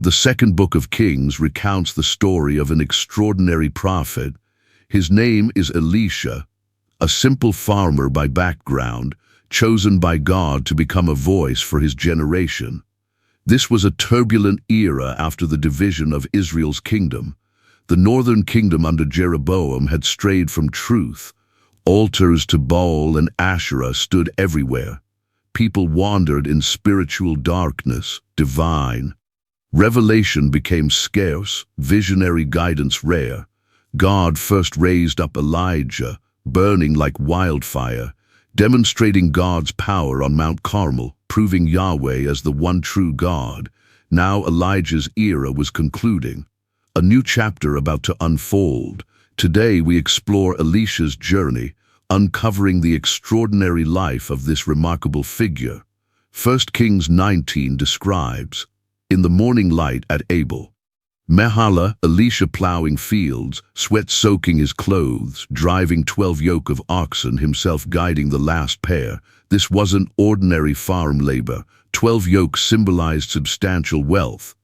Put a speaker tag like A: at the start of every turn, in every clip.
A: The second book of Kings recounts the story of an extraordinary prophet. His name is Elisha, a simple farmer by background, chosen by God to become a voice for his generation. This was a turbulent era after the division of Israel's kingdom. The northern kingdom under Jeroboam had strayed from truth. Altars to Baal and Asherah stood everywhere. People wandered in spiritual darkness, divine. Revelation became scarce, visionary guidance rare. God first raised up Elijah, burning like wildfire, demonstrating God's power on Mount Carmel, proving Yahweh as the one true God. Now Elijah's era was concluding. A new chapter about to unfold. Today we explore Elisha's journey, uncovering the extraordinary life of this remarkable figure. 1 Kings 19 describes, in the morning light at Abel, Mehalah, Elisha plowing fields, sweat soaking his clothes, driving 12 yoke of oxen, himself guiding the last pair. This wasn't ordinary farm labor. 12 yoke symbolized substantial wealth.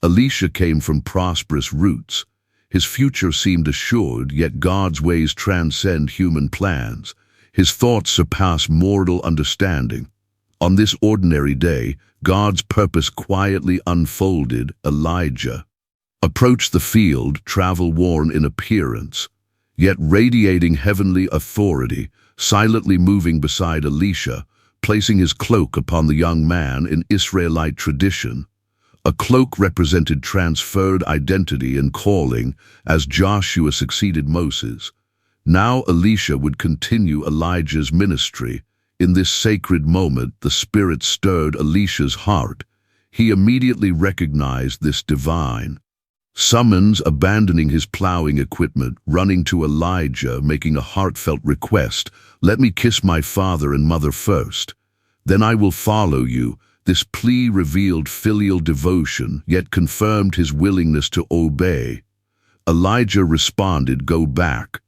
A: Elisha came from prosperous roots. His future seemed assured, yet God's ways transcend human plans. His thoughts surpass mortal understanding. On this ordinary day, God's purpose quietly unfolded. Elijah approached the field, travel-worn in appearance, yet radiating heavenly authority, silently moving beside Elisha, placing his cloak upon the young man in Israelite tradition. A cloak represented transferred identity and calling, as Joshua succeeded Moses. Now Elisha would continue Elijah's ministry. In this sacred moment, the Spirit stirred Elisha's heart. He immediately recognized this divine summons, abandoning his plowing equipment, running to Elijah, making a heartfelt request. "Let me kiss my father and mother first. Then I will follow you." This plea revealed filial devotion, yet confirmed his willingness to obey. Elijah responded, "Go back.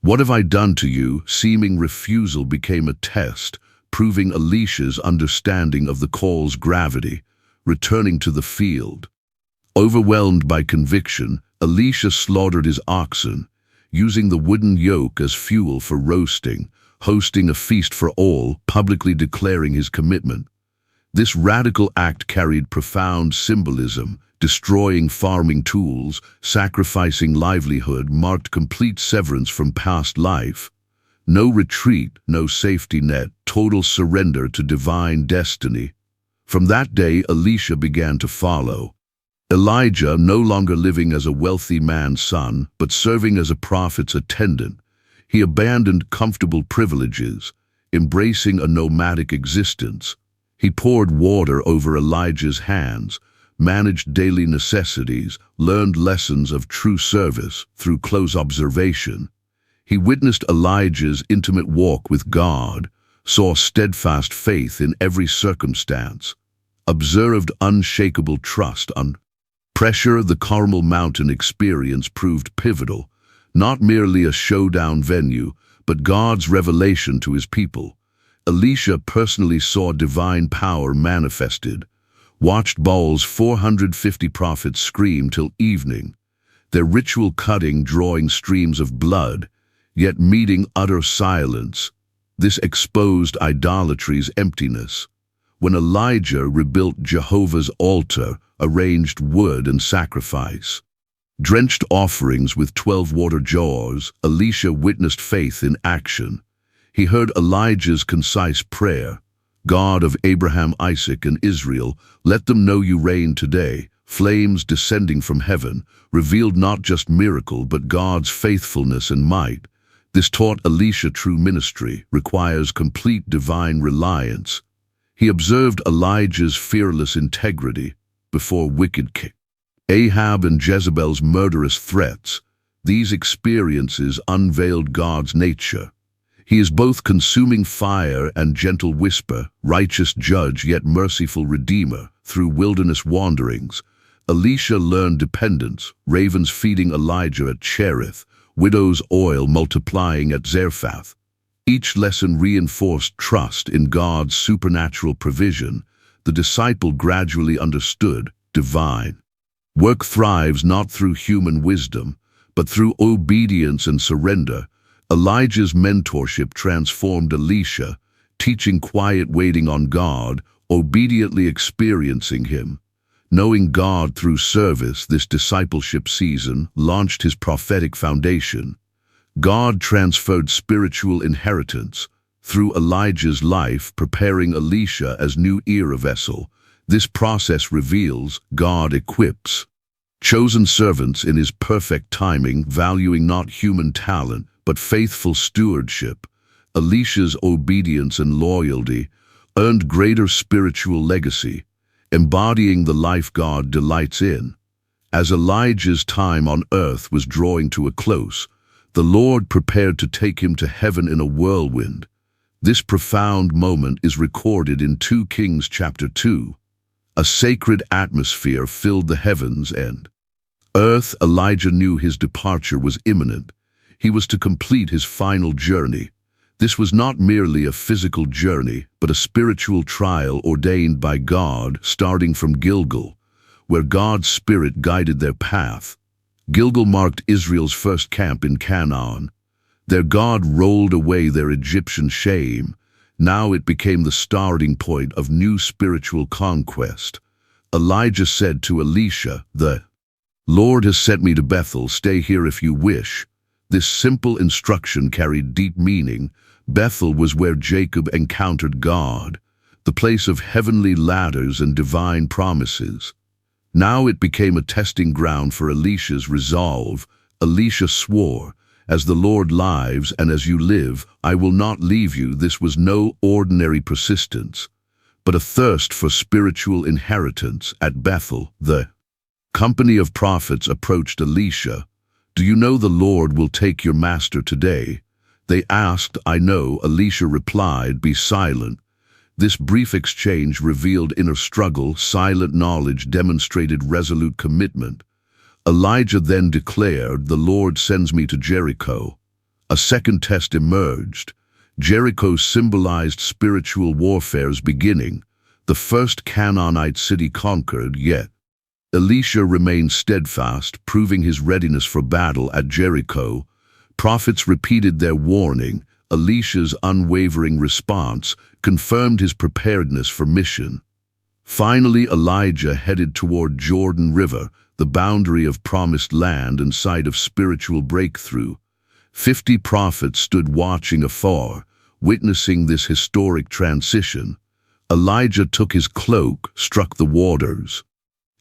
A: What have I done to you?" Seeming refusal became a test, proving Elisha's understanding of the call's gravity. Returning to the field, overwhelmed by conviction, Elisha slaughtered his oxen, using the wooden yoke as fuel for roasting, hosting a feast for all, publicly declaring his commitment. This radical act carried profound symbolism. Destroying farming tools, sacrificing livelihood, marked complete severance from past life. No retreat, no safety net, total surrender to divine destiny. From that day, Elisha began to follow. Elijah, no longer living as a wealthy man's son, but serving as a prophet's attendant. He abandoned comfortable privileges, embracing a nomadic existence. He poured water over Elijah's hands, managed daily necessities, learned lessons of true service through close observation. He witnessed Elijah's intimate walk with God, saw steadfast faith in every circumstance, observed unshakable trust under pressure. The Carmel Mountain experience proved pivotal, not merely a showdown venue, but God's revelation to his people. Elisha personally saw divine power manifested, watched Baal's 450 prophets scream till evening, their ritual cutting drawing streams of blood, yet meeting utter silence. This exposed idolatry's emptiness. When Elijah rebuilt Jehovah's altar, arranged wood and sacrifice, drenched offerings with 12 water jars, Elisha witnessed faith in action. He heard Elijah's concise prayer, "God of Abraham, Isaac, and Israel, let them know you reign today." Flames descending from heaven revealed not just miracle, but God's faithfulness and might. This taught Elisha true ministry requires complete divine reliance. He observed Elijah's fearless integrity before wicked king Ahab and Jezebel's murderous threats. These experiences unveiled God's nature. He is both consuming fire and gentle whisper, righteous judge yet merciful redeemer. Through wilderness wanderings, Elisha learned dependence, ravens feeding Elijah at Cherith, widow's oil multiplying at Zarephath. Each lesson reinforced trust in God's supernatural provision. The disciple gradually understood divine Work thrives not through human wisdom, but through obedience and surrender. Elijah's mentorship transformed Elisha, teaching quiet waiting on God, obediently experiencing Him. Knowing God through service, this discipleship season launched his prophetic foundation. God transferred spiritual inheritance through Elijah's life, preparing Elisha as new era vessel. This process reveals God equips chosen servants in His perfect timing, valuing not human talent, but faithful stewardship. Elisha's obedience and loyalty earned greater spiritual legacy, embodying the life God delights in. As Elijah's time on earth was drawing to a close, the Lord prepared to take him to heaven in a whirlwind. This profound moment is recorded in 2 Kings chapter 2. A sacred atmosphere filled the heavens and earth. Elijah knew his departure was imminent. He was to complete his final journey. This was not merely a physical journey, but a spiritual trial ordained by God, starting from Gilgal, where God's Spirit guided their path. Gilgal marked Israel's first camp in Canaan. Their God rolled away their Egyptian shame. Now it became the starting point of new spiritual conquest. Elijah said to Elisha, "The Lord has sent me to Bethel. Stay here if you wish." This simple instruction carried deep meaning. Bethel was where Jacob encountered God, the place of heavenly ladders and divine promises. Now it became a testing ground for Elisha's resolve. Elisha swore, "As the Lord lives and as you live, I will not leave you." This was no ordinary persistence, but a thirst for spiritual inheritance. At Bethel, the company of prophets approached Elisha. "Do you know the Lord will take your master today?" They asked. "I know." Elisha replied, "Be silent." This brief exchange revealed inner struggle. Silent knowledge demonstrated resolute commitment. Elijah then declared, "The Lord sends me to Jericho." A second test emerged. Jericho symbolized spiritual warfare's beginning, the first Canaanite city conquered, yet Elisha remained steadfast, proving his readiness for battle. At Jericho, prophets repeated their warning. Elisha's unwavering response confirmed his preparedness for mission. Finally, Elijah headed toward Jordan River, the boundary of promised land and site of spiritual breakthrough. 50 prophets stood watching afar, witnessing this historic transition. Elijah took his cloak, struck the waters,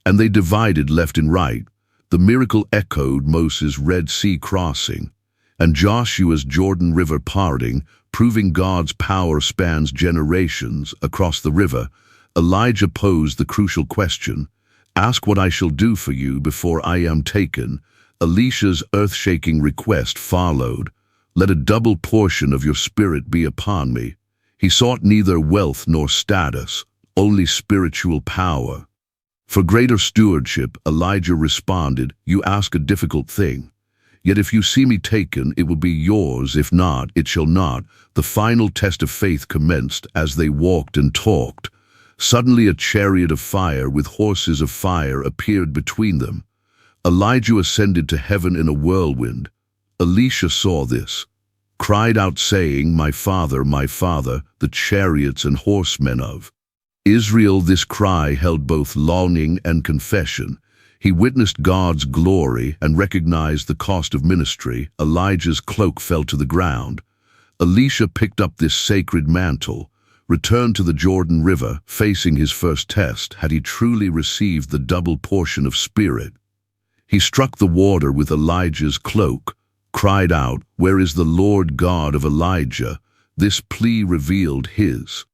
A: and they divided left and right. The miracle echoed Moses' Red Sea crossing and Joshua's Jordan River parting, proving God's power spans generations. Across the river, Elijah posed the crucial question, "Ask what I shall do for you before I am taken." Elisha's earth-shaking request followed, "Let a double portion of your spirit be upon me." He sought neither wealth nor status, only spiritual power. For greater stewardship, Elijah responded, "You ask a difficult thing. Yet if you see me taken, it will be yours. If not, it shall not." The final test of faith commenced. As they walked and talked, suddenly a chariot of fire with horses of fire appeared between them. Elijah ascended to heaven in a whirlwind. Elisha saw this, cried out saying, my father, the chariots and horsemen of Israel." This cry held both longing and confession. He witnessed God's glory and recognized the cost of ministry. Elijah's cloak fell to the ground. Elisha picked up this sacred mantle, returned to the Jordan River, facing his first test. Had he truly received the double portion of spirit? He struck the water with Elijah's cloak, cried out, "Where is the Lord God of Elijah?" This plea revealed his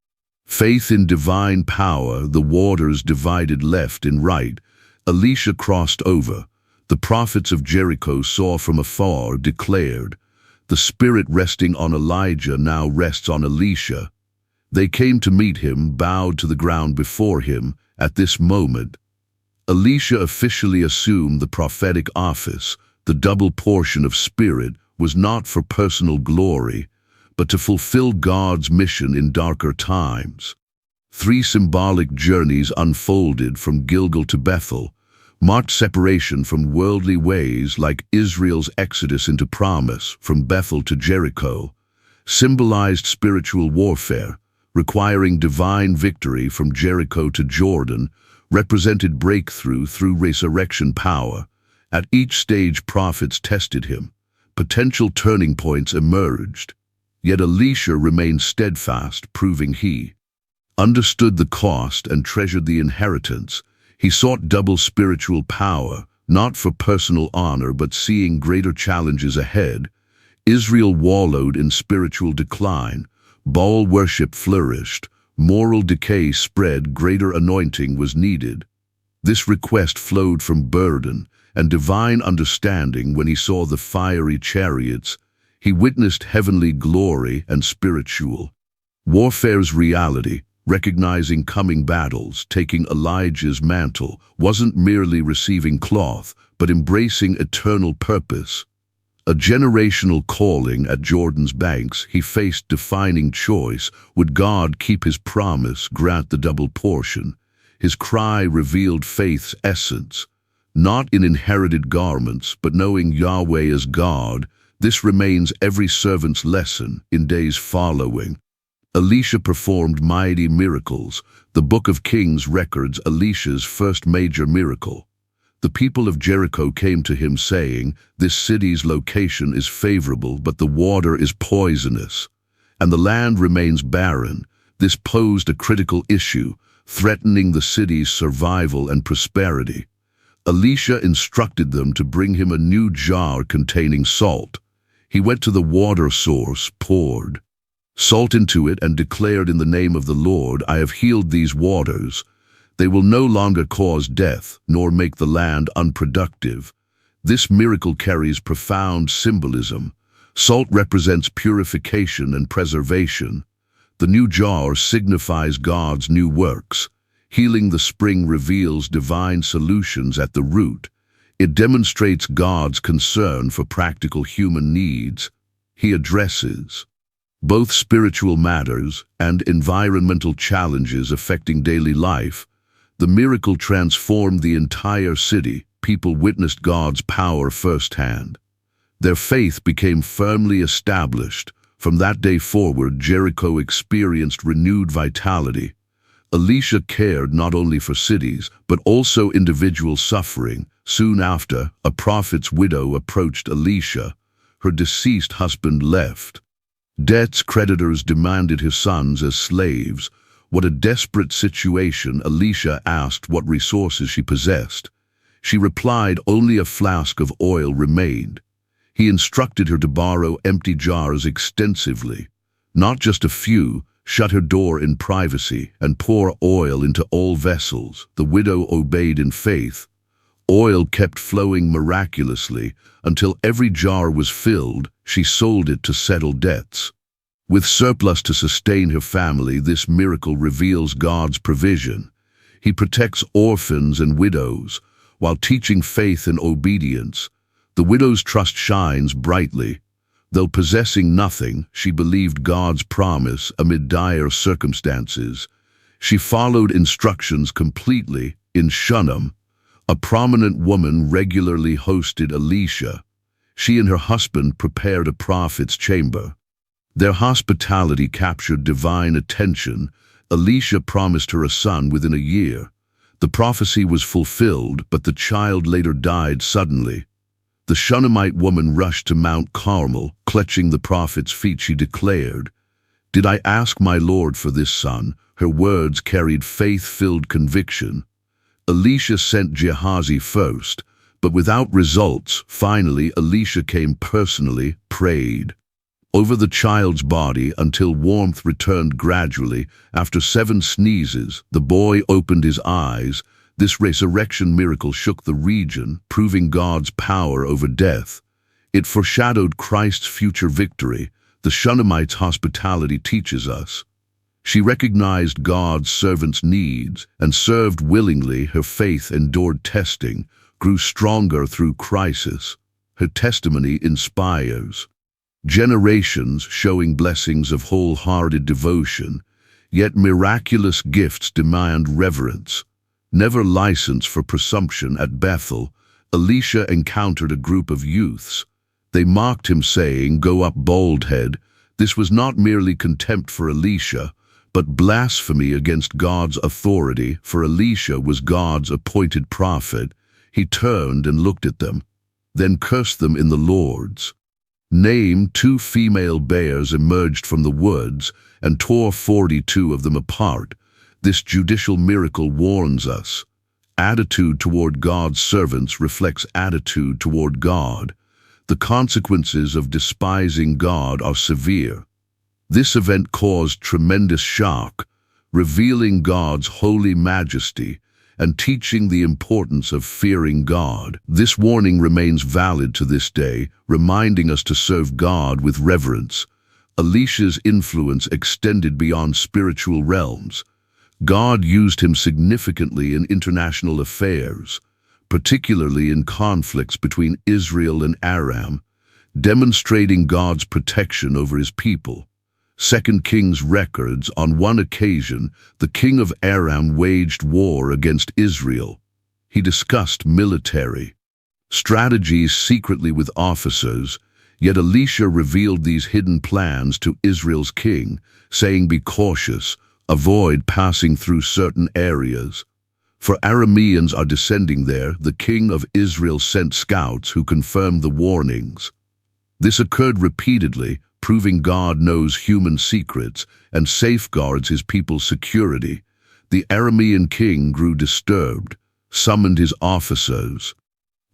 A: faith in divine power. The waters divided left and right. Elisha crossed over. The prophets of Jericho saw from afar, declared, "The spirit resting on Elijah now rests on Elisha." They came to meet him, bowed to the ground before him. At this moment, Elisha officially assumed the prophetic office. The double portion of spirit was not for personal glory, but to fulfill God's mission in darker times. 3 symbolic journeys unfolded from Gilgal to Bethel, marked separation from worldly ways like Israel's exodus into promise from Bethel to Jericho, symbolized spiritual warfare, requiring divine victory from Jericho to Jordan, represented breakthrough through resurrection power. At each stage prophets tested him. Potential turning points emerged. Yet Elisha remained steadfast, proving he understood the cost and treasured the inheritance. He sought double spiritual power, not for personal honor but seeing greater challenges ahead. Israel wallowed in spiritual decline. Baal worship flourished. Moral decay spread. Greater anointing was needed. This request flowed from burden and divine understanding. When he saw the fiery chariots, he witnessed heavenly glory and spiritual warfare's reality. Recognizing coming battles, taking Elijah's mantle wasn't merely receiving cloth, but embracing eternal purpose. A generational calling. At Jordan's banks, he faced defining choice. Would God keep his promise, grant the double portion? His cry revealed faith's essence, not in inherited garments, but knowing Yahweh as God. This remains every servant's lesson in days following. Elisha performed mighty miracles. The Book of Kings records Elisha's first major miracle. The people of Jericho came to him saying, "This city's location is favorable, but the water is poisonous, and the land remains barren." This posed a critical issue, threatening the city's survival and prosperity. Elisha instructed them to bring him a new jar containing salt. He went to the water source, poured salt into it, and declared, "In the name of the Lord, I have healed these waters. They will no longer cause death, nor make the land unproductive." This miracle carries profound symbolism. Salt represents purification and preservation. The new jar signifies God's new works. Healing the spring reveals divine solutions at the root. It demonstrates God's concern for practical human needs. He addresses both spiritual matters and environmental challenges affecting daily life. The miracle transformed the entire city. People witnessed God's power firsthand. Their faith became firmly established. From that day forward, Jericho experienced renewed vitality. Elisha cared not only for cities, but also individual suffering. Soon after, a prophet's widow approached Elisha. Her deceased husband left. Debts, creditors demanded his sons as slaves. What a desperate situation. Elisha asked what resources she possessed. She replied only a flask of oil remained. He instructed her to borrow empty jars extensively, not just a few. Shut her door in privacy and pour oil into all vessels. The widow obeyed in faith. Oil kept flowing miraculously until every jar was filled. She sold it to settle debts. With surplus to sustain her family, this miracle reveals God's provision. He protects orphans and widows while teaching faith and obedience. The widow's trust shines brightly. Though possessing nothing, she believed God's promise amid dire circumstances. She followed instructions completely. In Shunem, a prominent woman regularly hosted Elisha. She and her husband prepared a prophet's chamber. Their hospitality captured divine attention. Elisha promised her a son within a year. The prophecy was fulfilled, but the child later died suddenly. The Shunammite woman rushed to Mount Carmel. Clutching the prophet's feet, she declared, "Did I ask my Lord for this son?" Her words carried faith-filled conviction. Elisha sent Gehazi first, but without results. Finally, Elisha came personally, prayed over the child's body until warmth returned gradually. After 7 sneezes, the boy opened his eyes. This resurrection miracle shook the region, proving God's power over death. It foreshadowed Christ's future victory. The Shunammite's hospitality teaches us. She recognized God's servant's needs and served willingly. Her faith endured testing, grew stronger through crisis. Her testimony inspires generations, showing blessings of wholehearted devotion. Yet miraculous gifts demand reverence. Never licensed for presumption at Bethel, Elisha encountered a group of youths. They mocked him, saying, "Go up, bald head." This was not merely contempt for Elisha, but blasphemy against God's authority, for Elisha was God's appointed prophet. He turned and looked at them, then cursed them in the Lord's name. 2 female bears emerged from the woods and tore 42 of them apart. This judicial miracle warns us. Attitude toward God's servants reflects attitude toward God. The consequences of despising God are severe. This event caused tremendous shock, revealing God's holy majesty and teaching the importance of fearing God. This warning remains valid to this day, reminding us to serve God with reverence. Elisha's influence extended beyond spiritual realms. God used him significantly in international affairs, particularly in conflicts between Israel and Aram, demonstrating God's protection over his people. 2 Kings records, on one occasion, the king of Aram waged war against Israel. He discussed military strategies secretly with officers, yet Elisha revealed these hidden plans to Israel's king, saying, "Be cautious, avoid passing through certain areas, for Arameans are descending there." The king of Israel sent scouts who confirmed the warnings. This occurred repeatedly, proving God knows human secrets and safeguards his people's security. The Aramean king grew disturbed, summoned his officers,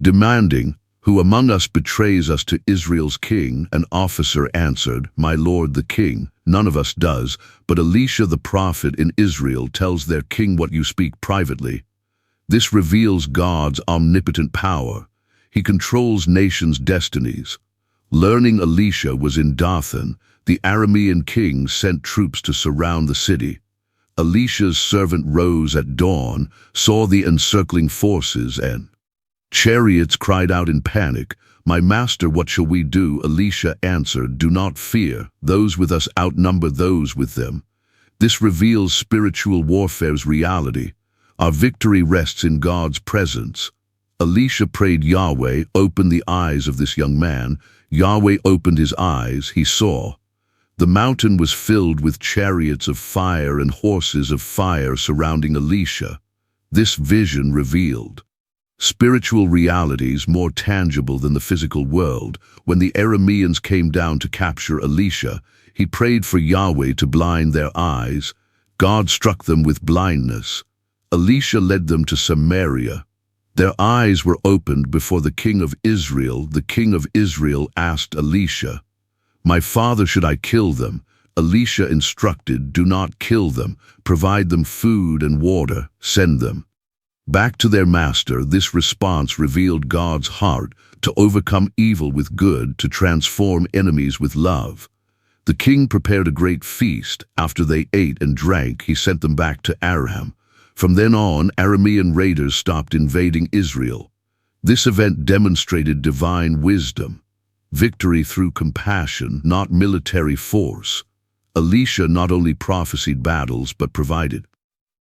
A: demanding, "Who among us betrays us to Israel's king?" An officer answered, "My lord the king, none of us does, but Elisha the prophet in Israel tells their king what you speak privately." This reveals God's omnipotent power. He controls nations' destinies. Learning Elisha was in Dothan, the Aramean king sent troops to surround the city. Elisha's servant rose at dawn, saw the encircling forces and chariots, cried out in panic, "My master, what shall we do?" Elisha answered, "Do not fear. Those with us outnumber those with them." This reveals spiritual warfare's reality. Our victory rests in God's presence. Elisha prayed, "Yahweh, open the eyes of this young man." Yahweh opened his eyes. He saw. The mountain was filled with chariots of fire and horses of fire surrounding Elisha. This vision revealed spiritual realities more tangible than the physical world. When the Arameans came down to capture Elisha, he prayed for Yahweh to blind their eyes. God struck them with blindness. Elisha led them to Samaria. Their eyes were opened before the king of Israel. The king of Israel asked Elisha, "My father, should I kill them?" Elisha instructed, "Do not kill them. Provide them food and water. Send them back to their master." This response revealed God's heart to overcome evil with good, to transform enemies with love. The king prepared a great feast. After they ate and drank, he sent them back to Aram. From then on, Aramean raiders stopped invading Israel. This event demonstrated divine wisdom, victory through compassion, not military force. Elisha not only prophesied battles, but provided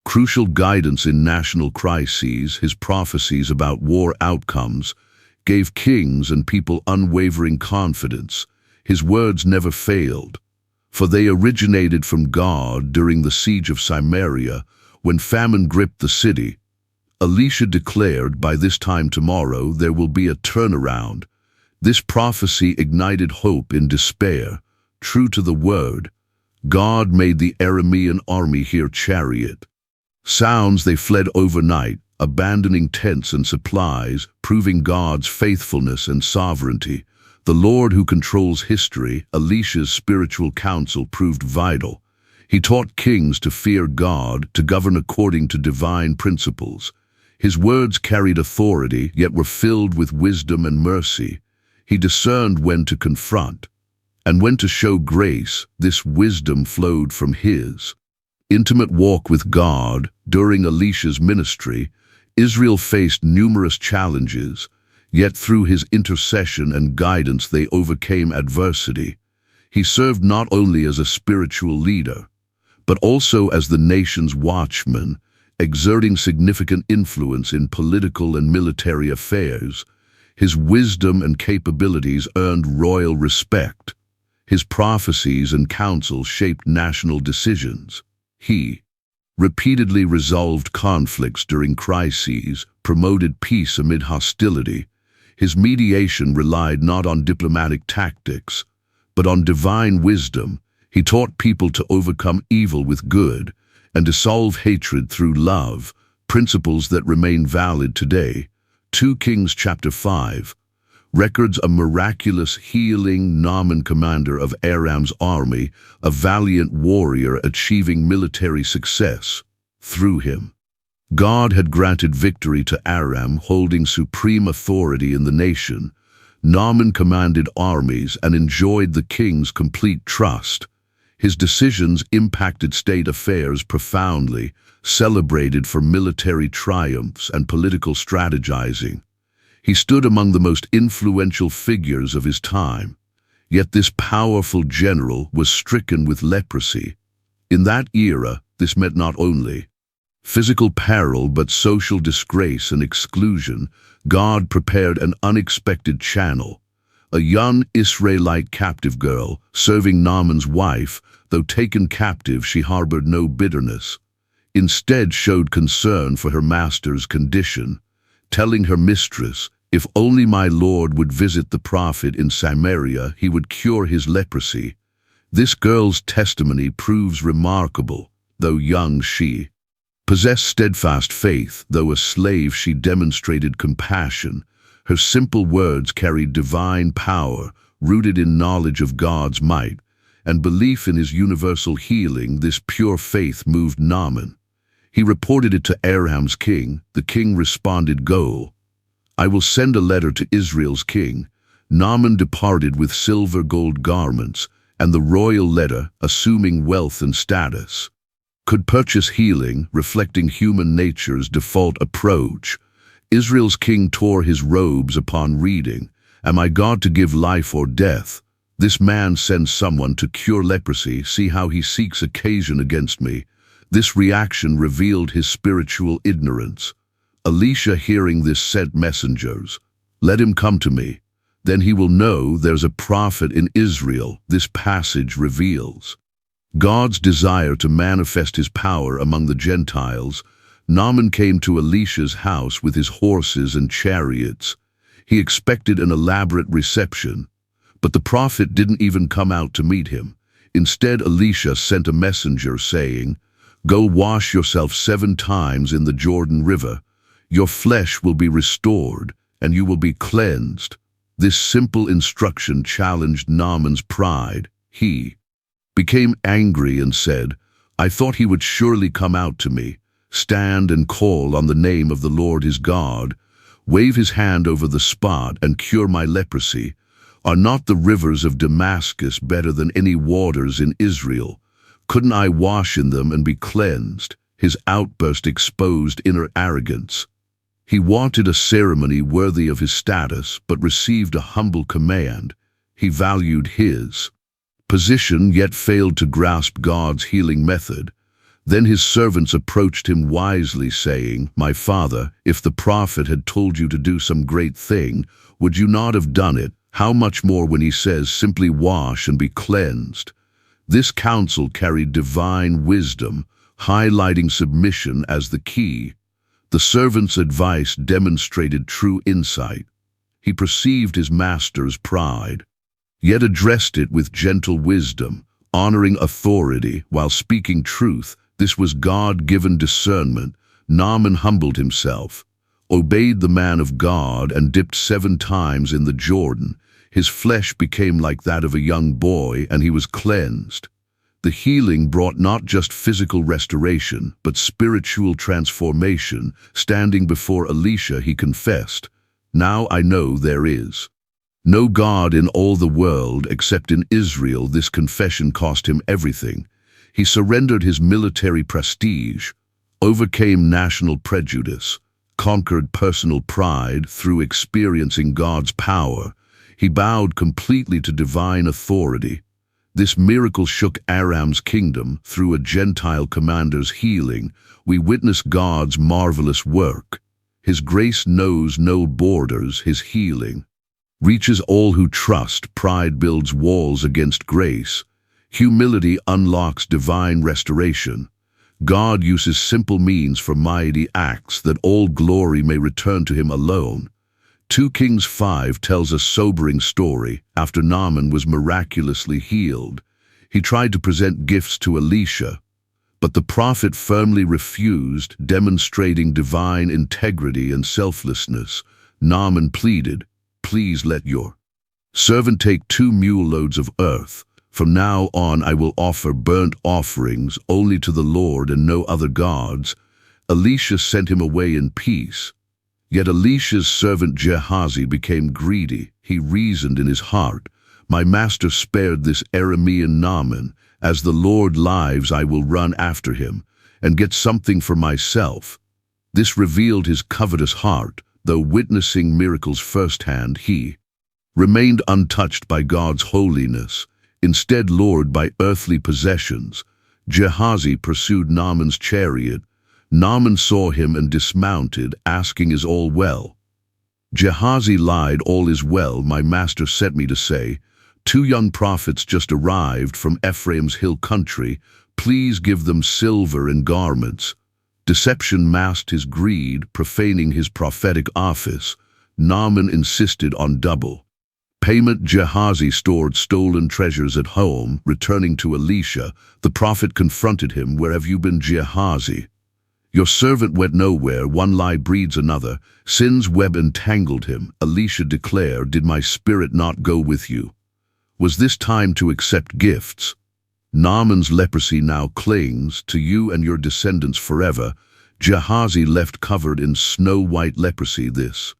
A: crucial guidance in national crises. His prophecies about war outcomes gave kings and people unwavering confidence. His words never failed, for they originated from God. During the siege of Samaria, when famine gripped the city, Elisha declared, "By this time tomorrow there will be a turnaround." This prophecy ignited hope in despair. True to the word, God made the Aramean army hear chariot sounds. They fled overnight, abandoning tents and supplies, proving God's faithfulness and sovereignty. The Lord who controls history, Elisha's spiritual counsel proved vital. He taught kings to fear God, to govern according to divine principles. His words carried authority, yet were filled with wisdom and mercy. He discerned when to confront and when to show grace. This wisdom flowed from his intimate walk with God. During Elisha's ministry, Israel faced numerous challenges, yet through his intercession and guidance they overcame adversity. He served not only as a spiritual leader, but also as the nation's watchman, exerting significant influence in political and military affairs. His wisdom and capabilities earned royal respect. His prophecies and counsel shaped national decisions. He repeatedly resolved conflicts during crises, promoted peace amid hostility. His mediation relied not on diplomatic tactics, but on divine wisdom. He taught people to overcome evil with good and dissolve hatred through love, principles that remain valid today. 2 Kings chapter 5 records a miraculous healing. Naaman, commander of Aram's army, a valiant warrior achieving military success. Through him, God had granted victory to Aram, holding supreme authority in the nation. Naaman commanded armies and enjoyed the king's complete trust. His decisions impacted state affairs profoundly, celebrated for military triumphs and political strategizing. He stood among the most influential figures of his time. Yet this powerful general was stricken with leprosy. In that era, this meant not only physical peril but social disgrace and exclusion. God prepared an unexpected channel. A young Israelite captive girl, serving Naaman's wife, though taken captive, she harbored no bitterness. Instead showed concern for her master's condition, telling her mistress, "If only my lord would visit the prophet in Samaria, he would cure his leprosy." This girl's testimony proves remarkable. Though young, she possessed steadfast faith. Though a slave, she demonstrated compassion. Her simple words carried divine power, rooted in knowledge of God's might and belief in his universal healing. This pure faith moved Naaman. He reported it to Aram's king. The king responded, "Go. I will send a letter to Israel's king." Naaman departed with silver-gold garments, and the royal letter, assuming wealth and status, could purchase healing, reflecting human nature's default approach. Israel's king tore his robes upon reading, "Am I God to give life or death? This man sends someone to cure leprosy. See how he seeks occasion against me." This reaction revealed his spiritual ignorance. Elisha, hearing this, sent messengers, "Let him come to me. Then he will know there's a prophet in Israel." This passage reveals God's desire to manifest his power among the Gentiles. Naaman came to Elisha's house with his horses and chariots. He expected an elaborate reception, but the prophet didn't even come out to meet him. Instead, Elisha sent a messenger saying, "Go wash yourself 7 times in the Jordan River. Your flesh will be restored, and you will be cleansed." This simple instruction challenged Naaman's pride. He became angry and said, "I thought he would surely come out to me, stand and call on the name of the Lord his God, wave his hand over the spot and cure my leprosy. Are not the rivers of Damascus better than any waters in Israel? Couldn't I wash in them and be cleansed?" His outburst exposed inner arrogance. He wanted a ceremony worthy of his status, but received a humble command. He valued his position, yet failed to grasp God's healing method. Then his servants approached him wisely, saying, "My father, if the prophet had told you to do some great thing, would you not have done it? How much more when he says, 'Simply wash and be cleansed'?" This counsel carried divine wisdom, highlighting submission as the key. The servant's advice demonstrated true insight. He perceived his master's pride, yet addressed it with gentle wisdom, honoring authority while speaking truth. This was God-given discernment. Naaman humbled himself, obeyed the man of God, and dipped 7 times in the Jordan. His flesh became like that of a young boy, and he was cleansed. The healing brought not just physical restoration, but spiritual transformation. Standing before Elisha, he confessed, "Now I know there is no God in all the world except in Israel." This confession cost him everything. He surrendered his military prestige, overcame national prejudice, conquered personal pride through experiencing God's power. He bowed completely to divine authority. This miracle shook Aram's kingdom. Through a Gentile commander's healing, we witness God's marvelous work. His grace knows no borders. His healing reaches all who trust. Pride builds walls against grace. Humility unlocks divine restoration. God uses simple means for mighty acts, that all glory may return to him alone. 2 Kings 5 tells a sobering story. After Naaman was miraculously healed, he tried to present gifts to Elisha, but the prophet firmly refused, demonstrating divine integrity and selflessness. Naaman pleaded, "Please let your servant take 2 mule loads of earth. From now on I will offer burnt offerings only to the Lord and no other gods." Elisha sent him away in peace. Yet Elisha's servant Gehazi became greedy. He reasoned in his heart, "My master spared this Aramean Naaman. As the Lord lives, I will run after him and get something for myself." This revealed his covetous heart. Though witnessing miracles firsthand, he remained untouched by God's holiness, instead lured by earthly possessions. Gehazi pursued Naaman's chariot. Naaman saw him and dismounted, asking, "Is all well?" Gehazi lied, "All is well. My master sent me to say, 2 young prophets just arrived from Ephraim's hill country. Please give them silver and garments." Deception masked his greed, profaning his prophetic office. Naaman insisted on double payment. Gehazi stored stolen treasures at home. Returning to Elisha, the prophet confronted him, "Where have you been, Gehazi? Your servant went nowhere. One lie breeds another. Sin's web entangled him." Elisha declared, "Did my spirit not go with you? Was this time to accept gifts? Naaman's leprosy now clings to you and your descendants forever." Gehazi left covered in snow-white leprosy. This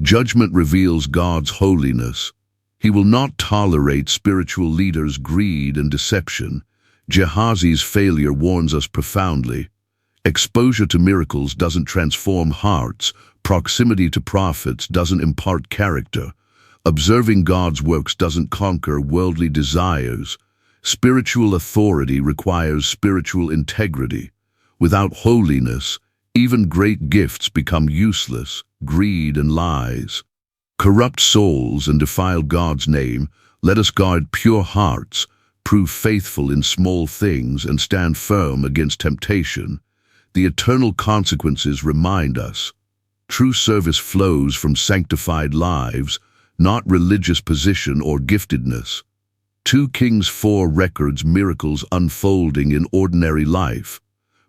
A: judgment reveals God's holiness. He will not tolerate spiritual leaders' greed and deception. Gehazi's failure warns us profoundly. Exposure to miracles doesn't transform hearts. Proximity to prophets doesn't impart character. Observing God's works doesn't conquer worldly desires. Spiritual authority requires spiritual integrity. Without holiness, even great gifts become useless. Greed and lies corrupt souls and defile God's name. Let us guard pure hearts, prove faithful in small things, and stand firm against temptation. The eternal consequences remind us. True service flows from sanctified lives, not religious position or giftedness. 2 Kings 4 records miracles unfolding in ordinary life,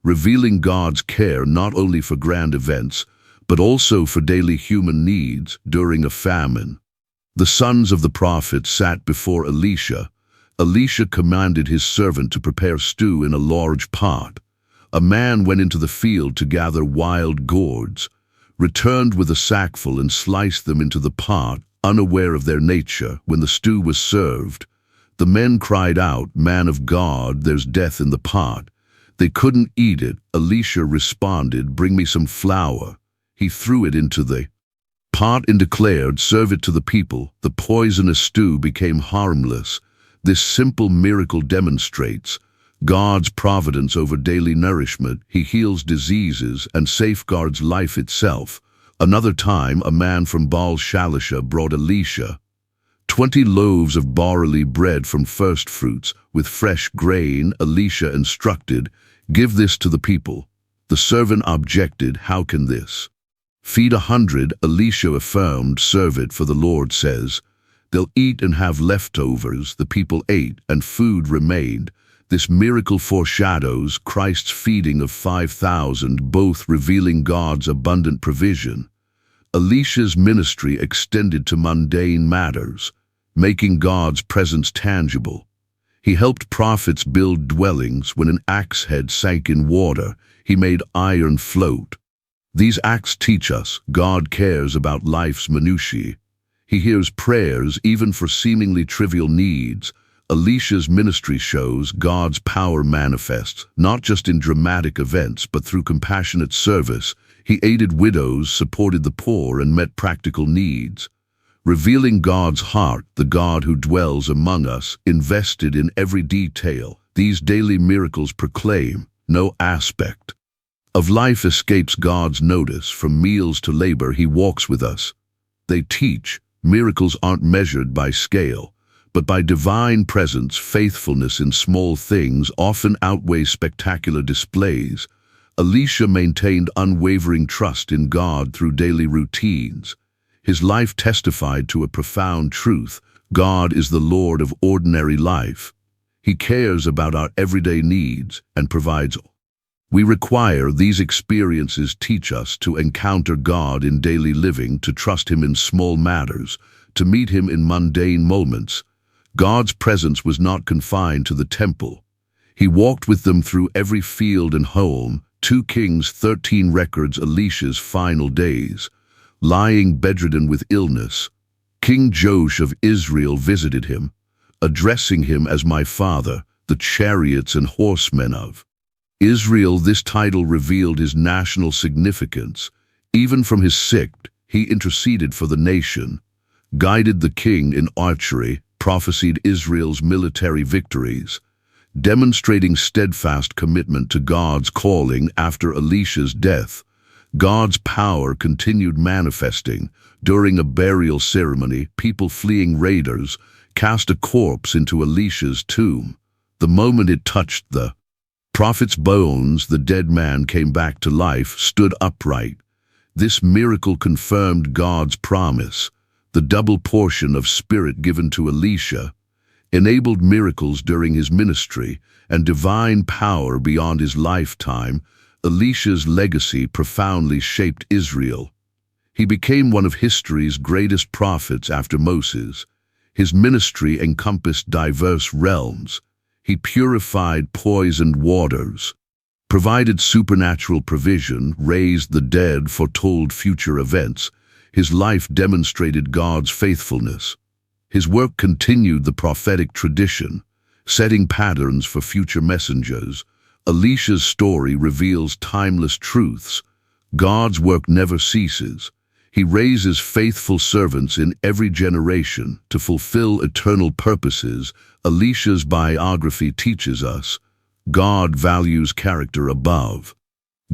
A: revealing God's care not only for grand events, but also for daily human needs. During a famine, the sons of the prophet sat before Elisha. Elisha commanded his servant to prepare stew in a large pot. A man went into the field to gather wild gourds, returned with a sackful and sliced them into the pot, unaware of their nature. When the stew was served, the men cried out, "Man of God, there's death in the pot." They couldn't eat it. Elisha responded, "Bring me some flour." He threw it into the pot and declared, "Serve it to the people." The poisonous stew became harmless. This simple miracle demonstrates God's providence over daily nourishment. He heals diseases and safeguards life itself. Another time, a man from Baal-Shalisha brought Elisha 20 loaves of barley bread from first fruits with fresh grain. Elisha instructed, "Give this to the people." The servant objected, "How can this feed 100? Elisha affirmed, "Serve it, for the Lord says, they'll eat and have leftovers." The people ate, and food remained. This miracle foreshadows Christ's feeding of 5,000, both revealing God's abundant provision. Elisha's ministry extended to mundane matters, making God's presence tangible. He helped prophets build dwellings. When an axe head sank in water, he made iron float. These acts teach us God cares about life's minutiae. He hears prayers even for seemingly trivial needs. Elisha's ministry shows God's power manifests, not just in dramatic events, but through compassionate service. He aided widows, supported the poor, and met practical needs. revealing God's heart, the God who dwells among us, invested in every detail. These daily miracles proclaim no aspect of life escapes God's notice. From meals to labor, He walks with us. They teach miracles aren't measured by scale, but by divine presence. Faithfulness in small things often outweighs spectacular displays. Elisha maintained unwavering trust in God through daily routines. His life testified to a profound truth: God is the Lord of ordinary life. He cares about our everyday needs and provides. We require these experiences teach us to encounter God in daily living, to trust Him in small matters, to meet Him in mundane moments. God's presence was not confined to the temple. He walked with them through every field and home. 2 Kings 13 records Elisha's final days. Lying bedridden with illness, King Joash of Israel visited him, addressing him as "my father, the chariots and horsemen of Israel." This title revealed his national significance. Even from his sick, he interceded for the nation, guided the king in archery, prophesied Israel's military victories, demonstrating steadfast commitment to God's calling. After Elisha's death, God's power continued manifesting. During a burial ceremony, people fleeing raiders cast a corpse into Elisha's tomb. The moment it touched the prophet's bones, the dead man came back to life, stood upright. This miracle confirmed God's promise. The double portion of spirit given to Elisha enabled miracles during his ministry and divine power beyond his lifetime. Elisha's legacy profoundly shaped Israel. He became one of history's greatest prophets after Moses. His ministry encompassed diverse realms. He purified poisoned waters, provided supernatural provision, raised the dead, foretold future events. His life demonstrated God's faithfulness. His work continued the prophetic tradition, setting patterns for future messengers. Elisha's story reveals timeless truths. God's work never ceases. He raises faithful servants in every generation to fulfill eternal purposes. Elisha's biography teaches us God values character above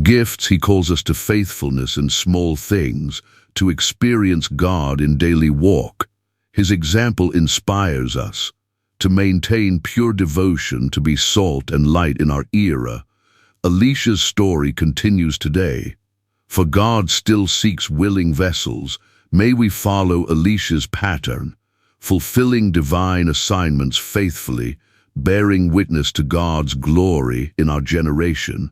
A: gifts. He calls us to faithfulness in small things, to experience God in daily walk. His example inspires us to maintain pure devotion, to be salt and light in our era. Elisha's story continues today, for God still seeks willing vessels. May we follow Elisha's pattern, fulfilling divine assignments faithfully, bearing witness to God's glory in our generation.